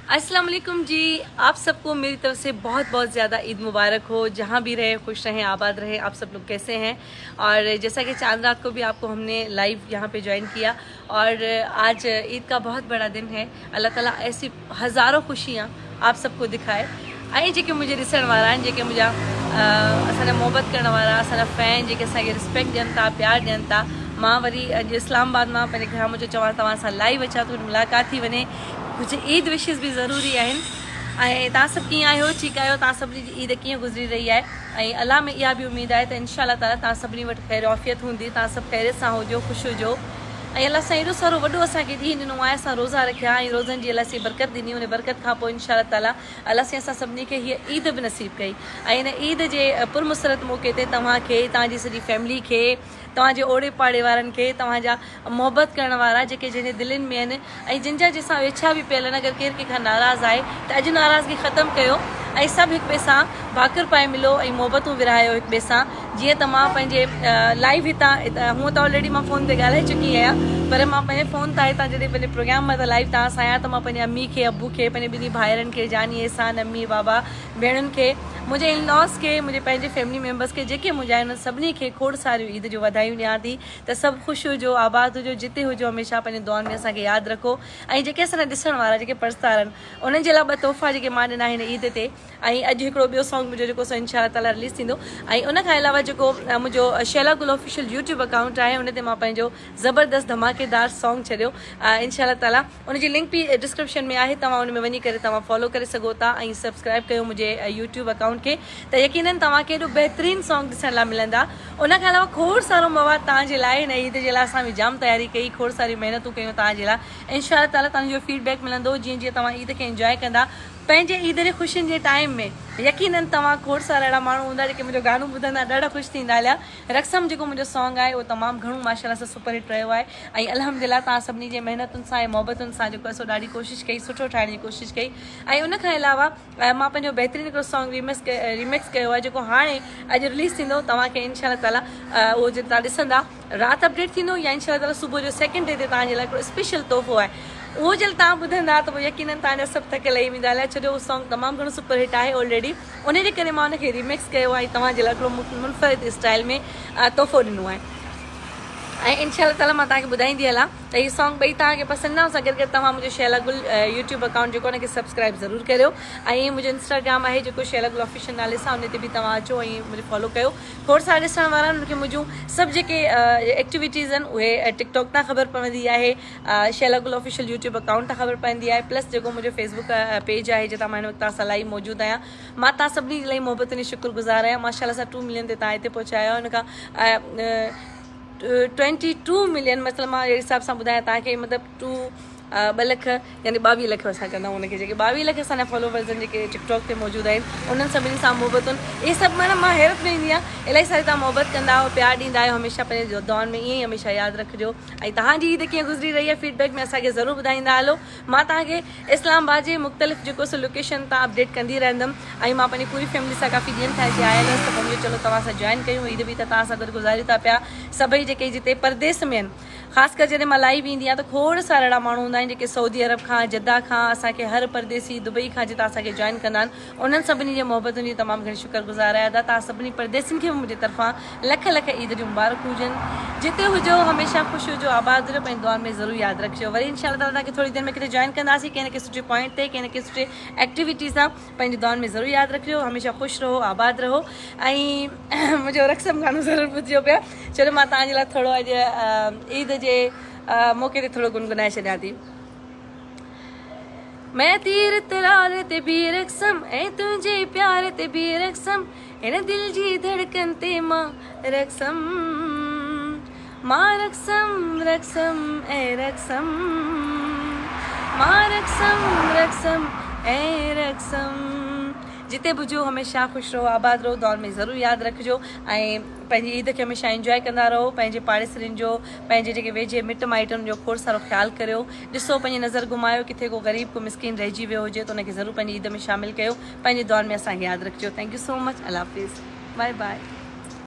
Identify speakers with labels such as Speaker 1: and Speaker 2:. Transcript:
Speaker 1: अस्सलाम वालेकुम जी। आप सबको मेरी तरफ से बहुत बहुत ज़्यादा ईद मुबारक हो। जहाँ भी रहे खुश रहें, आबाद रहें। आप सब लोग कैसे हैं? और जैसा कि चांद रात को भी आपको हमने लाइव यहाँ पे ज्वाइन किया और आज ईद का बहुत बड़ा दिन है। अल्लाह ताला ऐसी हज़ारों खुशियाँ आप सबको दिखाए। ऐं जेके मुझे ॾिसण वारा आहिनि, जेके मुंहिंजा असांजा मोहबत करण वारा, असांजा फैन जेके असांखे रिस्पेक्ट ॾियनि था, प्यार ॾियनि था। मां वरी अॼु इस्लामाबाद मां पंहिंजे घर मुंहिंजो चवां तव्हां सां लाइव अचां थो, मुलाक़ात थी वञे। कुझु ईद विशिस भी ज़रूरी आहिनि। ऐं तव्हां सभु कीअं आहियो? ठीकु आहियो? तव्हां सभिनी जी ईद कीअं गुज़री रही आहे? ऐं अलाह में इहा बि उमेदु आहे त इंशाअल्लाह ताला तव्हां सभिनी वटि ख़ैर आफ़ियत हूंदी, तव्हां सभु ख़ैर सां हुजो, ख़ुशि हुजो। ऐं अलाह सां एॾो सारो वॾो असांखे ॾींहुं ॾिनो आहे, असां रोज़ा रखिया ऐं रोज़नि जी अलाह सां बरकत ॾिनी। उन बरकत खां पोइ इंशाअल्लाह ताला अलाह सां असां सभिनी खे हीअ ईद बि नसीब कई। ऐं इन ईद जे पुरमुसरत मौक़े ते तव्हांखे, तव्हांजी सॼी फैमिली खे, तव्हांजे ओड़े पाड़े वारनि खे, तव्हांजा मोहबत करण वारा जेके जंहिंजे दिलनि में आहिनि ऐं जिन जा जंहिंसां वेछा बि पियल आहिनि, अगरि केरु कंहिंखां नाराज़ आहे त अॼु नाराज़गी ख़तमु कयो ऐं सभु हिक ॿिए सां भाकुर पाए मिलो ऐं मोहबतूं विरहायो हिक ॿिए सां। जीअं त मां पंहिंजे लाइव हितां हूअं त ऑलरेडी मां फ़ोन ते ॻाल्हाए चुकी आहियां, पर मां पंहिंजे फ़ोन तां हितां जॾहिं पंहिंजे प्रोग्राम मां त लाइव तव्हां सां आहियां त मां पंहिंजे अम्मी खे, अबू खे, पंहिंजे ॿिन्ही भाइरनि खे, जानी, एहसान, अम्मी, बाबा, भेणुनि खे, मुंहिंजे इनलॉस खे, मुंहिंजे पंहिंजे फैमिली मेम्बर्स खे, जेके मुंहिंजा आहिनि उन सभिनी खे खोड़ सारियूं ईद जो वाधायूं ॾियां थी त सभु ख़ुशि हुजो, आबाद हुजो, जिते हुजो, हमेशह पंहिंजे दुआनि में असांखे यादि रखो। ऐं जेके असांजा ॾिसण वारा, जेके परस्तार आहिनि, उन्हनि जे लाइ ॿ तोहफ़ा जेके मां ॾिना आहिनि ईद ते। ऐं अॼु हिकिड़ो ॿियो सॉन्ग मुंहिंजो जेको सो इंशाअल्लाह ताला रिलीज़ थींदो। ऐं उन खां अलावा जेको मुंहिंजो शैला गुल ऑफिशियल यूट्यूब अकाउंट आहे, उन ते मां पंहिंजो ज़बरदस्त धमाकेदार सॉन्ग छॾियो इंशाअल्लाह ताला। उनजी लिंक बि डिस्क्रिप्शन में आहे, तव्हां उन में वञी करे तव्हां फॉलो करे सघो था ऐं सब्सक्राइब कयो मुंहिंजे यूट्यूब अकाउंट खे, त यकीनन तव्हांखे एॾो बहितरीनु सॉन्ग ॾिसण लाइ मिलंदा। उन खां अलावा खोड़ सारो मवाद तव्हांजे लाइ हिन ईद जे लाइ असां बि जाम तयारी कई, खोड़ सारी महिनतूं कयूं तव्हांजे लाइ। इंशाअल्लाह ताला तव्हांजो फीडबैक मिलंदो जीअं जीअं तव्हां ईद खे इंजॉय कंदा पंहिंजे ईद जे ख़ुशियुनि जे टाइम में। यकीनन तव्हां खोड़ सारा अहिड़ा माण्हू हूंदा जेके मुंहिंजो गानो ॿुधंदा ॾाढा ख़ुशि थींदा हलिया। रक़सम जेको मुंहिंजो सॉन्ग आहे उहो तमामु घणो माशाअल्लाह सां सुपर हिट रहियो आहे ऐं अल्हम्दुलिल्लाह तव्हां सभिनी जे महिनतुनि सां ऐं मोहबतुनि सां जेको आहे सो ॾाढी कोशिशि कई, सुठो ठाहिण जी कोशिशि कई। ऐं उन खां अलावा मां पंहिंजो बहितरीनु हिकिड़ो सॉन्ग रिमिक्स कयो आहे, जेको हाणे अॼु रिलीज़ थींदो। तव्हांखे इंशाअल्लाह ताला उहो जे तव्हां ॾिसंदा राति अपडेट थींदो या इंशाअल्लाह ताला सुबुह जो सेकेंड डे ते तव्हांजे लाइ हिकिड़ो स्पेशल तोहफ़ो आहे, उहो जल तव्हां ॿुधंदा त पोइ यकीनन तव्हांजा सभु थकियल ई वेंदा हलिया, छो जो उहो सॉन्ग तमामु घणो सुपर हिट आहे ऑलरेडी। उन जे करे मां उनखे रिमिक्स कयो आहे ऐं तव्हांजे लाइ हिकिड़ो मुनफ़रिद स्टाइल में तोहफ़ो ॾिनो आहे। ऐं इंशाअल्लाह ताला मां तव्हांखे ॿुधाईंदी हलां त हीअ सॉन्ग ॿई तव्हांखे पसंदि न हो सघे, गॾु तव्हां मुंहिंजो शैला गुल यूट्यूब अकाउंट जेको हुनखे सब्सक्राइब ज़रूरु करियो। ऐं मुंहिंजो इंस्टाग्राम आहे जेको शैला गुल ऑफिशियल नाले सां, उन ते बि तव्हां अचो ऐं मुंहिंजो फॉलो कयो। खोड़ सारा ॾिसण वारा आहिनि, उनखे मुंहिंजूं सभु जेके एक्टिविटीज़ आहिनि उहे टिकटॉक तां ख़बर पवंदी आहे, शैला गुल ऑफिशियल यूट्यूब अकाउंट तां ख़बर पवंदी आहे, प्लस जेको मुंहिंजो फेसबुक पेज आहे जितां मां हिन वक़्तु तव्हां सां लाइव मौजूदु आहियां। मां तव्हां सभिनी जे लाइ मोहबतुनि जी शुक्रगुज़ार आहियां। माशाअल्लाह सां 2 मिलियन ते तव्हां हिते पहुचा आहियो। हुन खां 22 मिलियन मतिलबु मां जहिड़े हिसाब सां ॿुधायां तव्हांखे, मतिलबु 2 लख यानी 22 लख असां कंदा आहियूं हुनखे, जेके 22 लख असांजा फॉलोवर्स आहिनि जेके टिकटॉक ते मौजूदु आहिनि, उन्हनि सभिनी सां मोहबतुनि इहे सभु मां हैरत में ईंदी आहियां। इलाही सारी तव्हां मोहबत कंदा आहियो, प्यार ॾींदा आहियो हमेशह पंहिंजे दौरनि में, ईअं ई हमेशह यादि रखिजो। ऐं तव्हांजी ईद कीअं गुज़री रही आहे फीडबैक में असांखे ज़रूरु ॿुधाईंदा हलो। मां तव्हांखे इस्लामाबाद जे मुख़्तलिफ़ जेको सो लोकेशन तां अपडेट कंदी रहंदमि ऐं मां पंहिंजी पूरी फैमिली सां काफ़ी ॾींहंनि खां हिते आयल हुअसि, त पोइ मुंहिंजो चलो तव्हां सां जॉइन कयूं, ईद बि त तव्हां सां गॾु गुज़ारियूं था पिया। सभई जेके जिते परदेस में आहिनि, ख़ासि करे जॾहिं मां लाइव ईंदी आहियां त खोड़ सारा अहिड़ा माण्हू हूंदा आहिनि जेके सऊदी अरब खां, जद्दा खां, असांखे हर परदेसी दुबई खां जितां असांखे जॉइन कंदा आहिनि, उन्हनि सभिनी जे मोहबतुनि जी तमामु घणी शुक्रगुज़ार आहियां। तव्हां सभिनी परदेसियुनि खे बि मुंहिंजे तरफ़ां लख लख ईद जूं मुबारक हुजनि। जिते हुजो हमेशह ख़ुशि हुजो, आबाद हुजो, पंहिंजे दुआनि में ज़रूरु यादि रखिजो। वरी इंशाअल्लाह ताला तव्हांखे थोरी देरि में किथे जॉइन कंदासीं, कंहिं न कंहिं सुठे पॉइंट ते, कंहिं न कंहिं सुठे एक्टिविटी सां। पंहिंजी दुआनि में ज़रूरु यादि रखिजो, हमेशह ख़ुशि रहो, आबाद रहो। ऐं मुंहिंजो रक़सम गानो ज़रूरु ॿुधिजो पिया, छो जो मां तव्हांजे लाइ थोरो अॼु ईद जे मौक़े ते थोरो गुनगुनाए छॾियां थी। मैं तीर तरार ते भी रक़सम ऐं तुंहिंजे प्यार ते भी रक़सम, हिन दिल जी धड़कन ते मां रक़सम, मां रक़सम रक़सम ऐं रक़सम, मां रक़सम रक़सम ऐं रक़सम। जिते बि हुजो हमेशह ख़ुशि रहो, आबाद रहो, दौर में ज़रूरु यादि रखिजो ऐं पंहिंजी ईद खे हमेशह इंजॉय कंदा रहो। पंहिंजे पाड़ेसरियुनि जो, पंहिंजे जेके वेझे मिट माइटनि जो खोड़ सारो ख़्यालु करियो। ॾिसो पंहिंजी नज़र घुमायो, किथे को ग़रीब को मिसकिन रहिजी वियो हुजे त उनखे ज़रूरु पंहिंजी ईद में शामिलु कयो। पंहिंजी दौर में असांखे यादि रखिजो। Thank you so much. अल्लाह हाफ़िज़, बाय बाय।